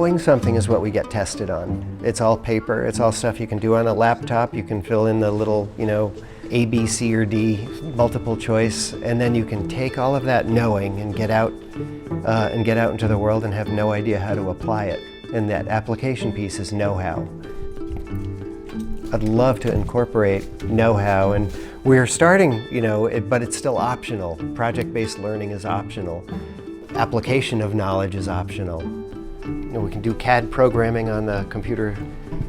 knowing something is what we get tested on. It's all paper, it's all stuff you can do on a laptop. You can fill in the little, A, B, C, or D multiple choice, and then you can take all of that knowing and get out into the world and have no idea how to apply it. And that application piece is know-how. I'd love to incorporate know-how, and we're starting, but it's still optional. Project-based learning is optional. Application of knowledge is optional. We can do CAD programming on the computer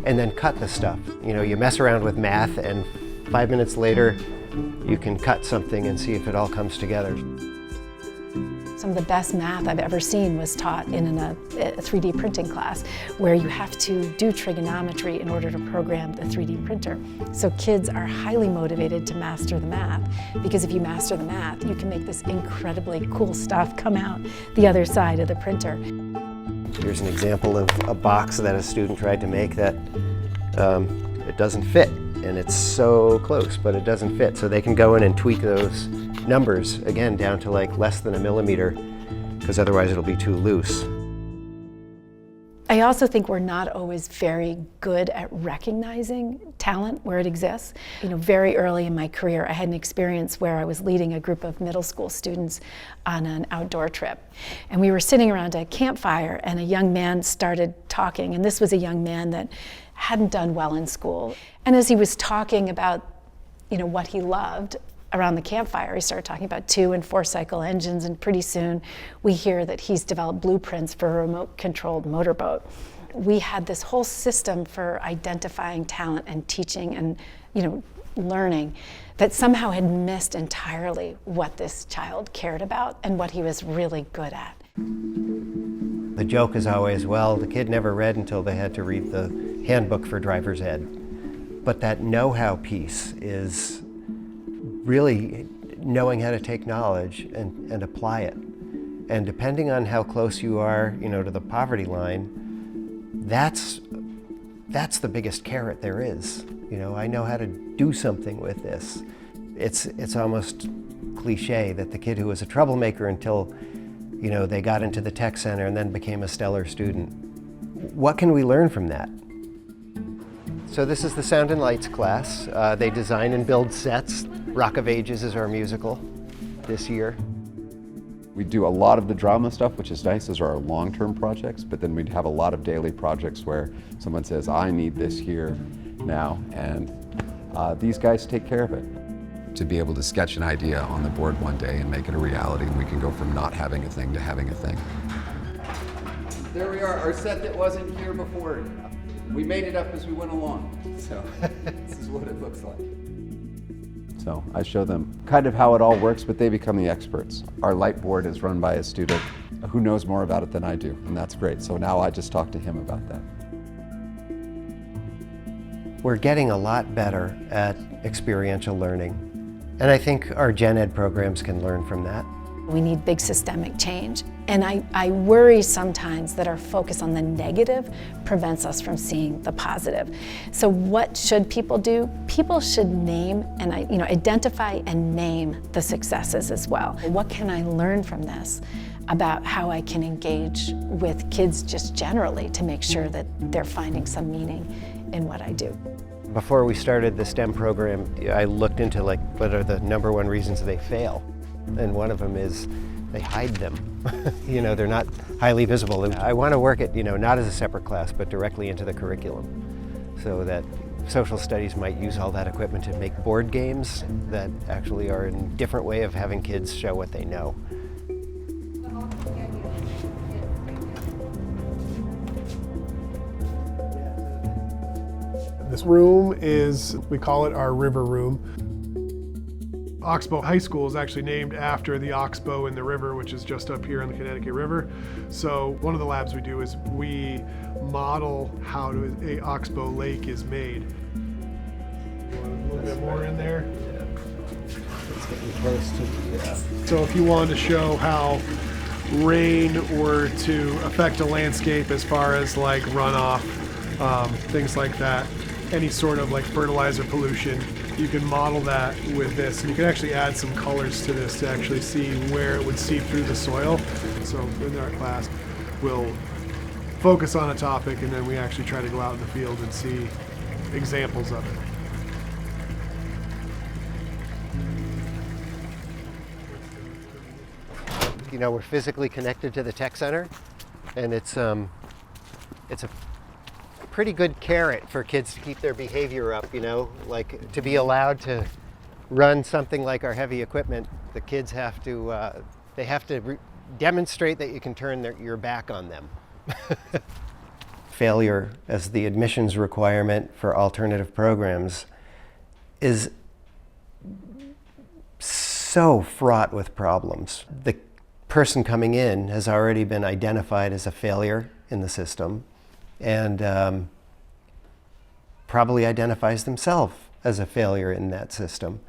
and then cut the stuff. You mess around with math and 5 minutes later you can cut something and see if it all comes together. Some of the best math I've ever seen was taught in a 3D printing class, where you have to do trigonometry in order to program the 3D printer. So kids are highly motivated to master the math, because if you master the math, you can make this incredibly cool stuff come out the other side of the printer. Here's an example of a box that a student tried to make that it doesn't fit. And it's so close, but it doesn't fit. So they can go in and tweak those numbers, again, down to like less than a millimeter, because otherwise it'll be too loose. I also think we're not always very good at recognizing talent where it exists. Very early in my career, I had an experience where I was leading a group of middle school students on an outdoor trip. And we were sitting around a campfire, and a young man started talking, and this was a young man that hadn't done well in school. And as he was talking about, what he loved around the campfire, he started talking about 2- and 4-cycle engines, and pretty soon we hear that he's developed blueprints for a remote-controlled motorboat. We had this whole system for identifying talent and teaching and, learning that somehow had missed entirely what this child cared about and what he was really good at. The joke is always, well, the kid never read until they had to read the handbook for driver's ed. But that know-how piece is really knowing how to take knowledge and apply it. And depending on how close you are, to the poverty line, that's the biggest carrot there is. I know how to do something with this. It's almost cliche that the kid who was a troublemaker until they got into the tech center and then became a stellar student. What can we learn from that? So this is the Sound and Lights class. They design and build sets. Rock of Ages is our musical this year. We do a lot of the drama stuff, which is nice. Those are our long-term projects, but then we'd have a lot of daily projects where someone says, I need this here now, and these guys take care of it. To be able to sketch an idea on the board one day and make it a reality, and we can go from not having a thing to having a thing. There we are, our set that wasn't here before. We made it up as we went along, so this is what it looks like. So I show them kind of how it all works, but they become the experts. Our light board is run by a student who knows more about it than I do, and that's great. So now I just talk to him about that. We're getting a lot better at experiential learning, and I think our gen ed programs can learn from that. We need big systemic change. And I worry sometimes that our focus on the negative prevents us from seeing the positive. So what should people do? People should name and identify and name the successes as well. What can I learn from this about how I can engage with kids just generally to make sure that they're finding some meaning in what I do? Before we started the STEM program, I looked into what are the #1 reasons they fail. And one of them is they hide them. They're not highly visible. I want to work it, not as a separate class, but directly into the curriculum, so that social studies might use all that equipment to make board games that actually are a different way of having kids show what they know. This room is, we call it our river room. Oxbow High School is actually named after the oxbow in the river, which is just up here on the Connecticut River. So one of the labs we do is we model how a oxbow lake is made. You want a little bit more in there? Yeah. It's getting close to the... So if you wanted to show how rain were to affect a landscape as far as like runoff, things like that, any sort of like fertilizer pollution, you can model that with this. And you can actually add some colors to this to actually see where it would seep through the soil. So in our class, we'll focus on a topic, and then we actually try to go out in the field and see examples of it. You know, we're physically connected to the tech center, and it's a pretty good carrot for kids to keep their behavior up, you know, like to be allowed to run something like our heavy equipment. The kids have to, demonstrate that you can turn your back on them. Failure as the admissions requirement for alternative programs is so fraught with problems. The person coming in has already been identified as a failure in the system, and probably identifies themselves as a failure in that system.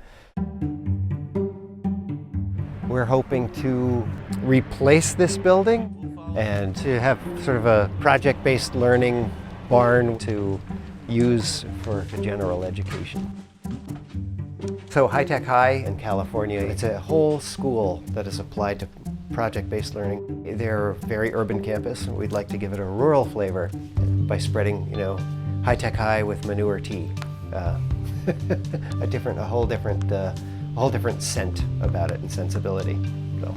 We're hoping to replace this building and to have sort of a project-based learning barn to use for the general education. So High Tech High in California, it's a whole school that is applied to project-based learning. They're a very urban campus, and we'd like to give it a rural flavor by spreading, you know, High Tech High with manure tea. A whole different scent about it and sensibility. So.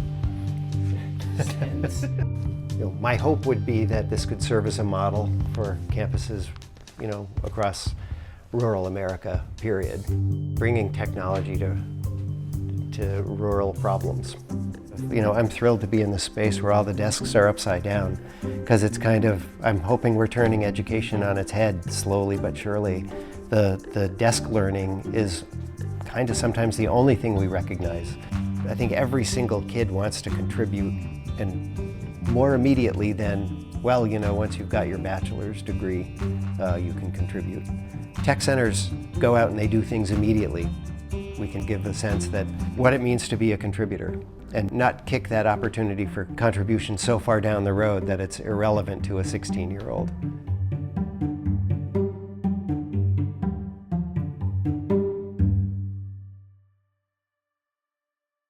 You know, my hope would be that this could serve as a model for campuses, you know, across rural America, period. Bringing technology to rural problems. You know, I'm thrilled to be in this space where all the desks are upside down, because it's kind of, I'm hoping we're turning education on its head slowly but surely. The desk learning is kind of sometimes the only thing we recognize. I think every single kid wants to contribute, and more immediately than, well, you know, once you've got your bachelor's degree, you can contribute. Tech centers go out and they do things immediately. We can give the sense that what it means to be a contributor, and not kick that opportunity for contribution so far down the road that it's irrelevant to a 16-year-old.